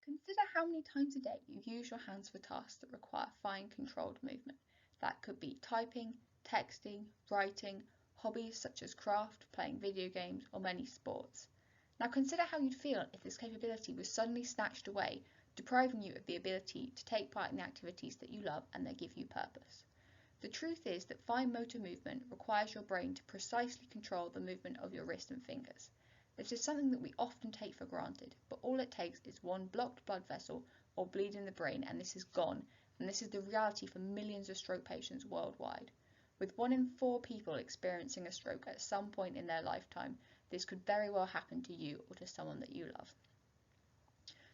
Consider how many times a day you use your hands for tasks that require fine controlled movement. That could be typing, texting, writing, hobbies such as craft, playing video games, or many sports. Now consider how you'd feel if this capability was suddenly snatched away, depriving you of the ability to take part in the activities that you love and that give you purpose. The truth is that fine motor movement requires your brain to precisely control the movement of your wrist and fingers. This is something that we often take for granted, but all it takes is one blocked blood vessel or bleed in the brain and this is gone, and this is the reality for millions of stroke patients worldwide. With 1 in 4 people experiencing a stroke at some point in their lifetime, this could very well happen to you or to someone that you love.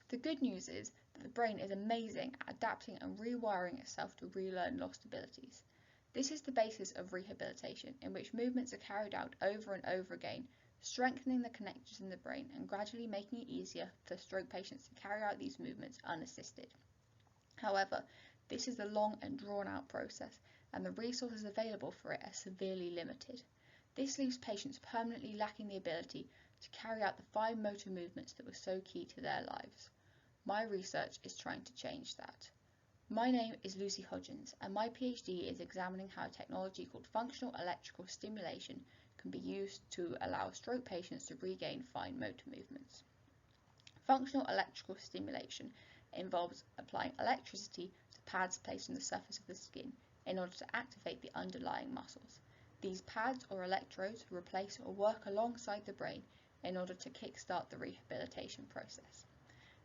The good news is that the brain is amazing at adapting and rewiring itself to relearn lost abilities. This is the basis of rehabilitation, in which movements are carried out over and over again, strengthening the connections in the brain and gradually making it easier for stroke patients to carry out these movements unassisted. However, this is a long and drawn out process, and the resources available for it are severely limited. This leaves patients permanently lacking the ability to carry out the fine motor movements that were so key to their lives. My research is trying to change that. My name is Lucy Hodgins, and my PhD is examining how a technology called functional electrical stimulation can be used to allow stroke patients to regain fine motor movements. Functional electrical stimulation involves applying electricity to pads placed on the surface of the skin in order to activate the underlying muscles. These pads or electrodes replace or work alongside the brain in order to kickstart the rehabilitation process.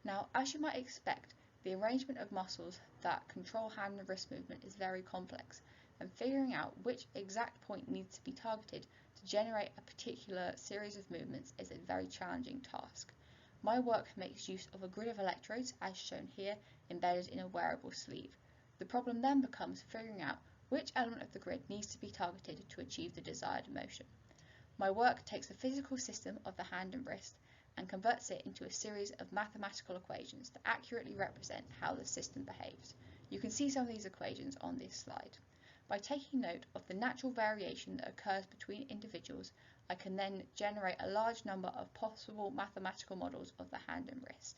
Now, as you might expect, the arrangement of muscles that control hand and wrist movement is very complex, and figuring out which exact point needs to be targeted to generate a particular series of movements is a very challenging task. My work makes use of a grid of electrodes, as shown here, embedded in a wearable sleeve. The problem then becomes figuring out which element of the grid needs to be targeted to achieve the desired motion. My work takes the physical system of the hand and wrist and converts it into a series of mathematical equations that accurately represent how the system behaves. You can see some of these equations on this slide. By taking note of the natural variation that occurs between individuals, I can then generate a large number of possible mathematical models of the hand and wrist.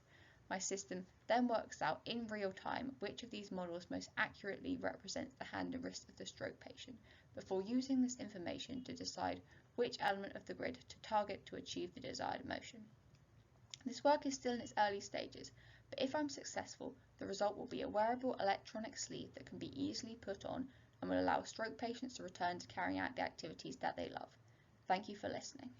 My system then works out in real time which of these models most accurately represents the hand and wrist of the stroke patient, before using this information to decide which element of the grid to target to achieve the desired motion. This work is still in its early stages, but if I'm successful, the result will be a wearable electronic sleeve that can be easily put on and will allow stroke patients to return to carrying out the activities that they love. Thank you for listening.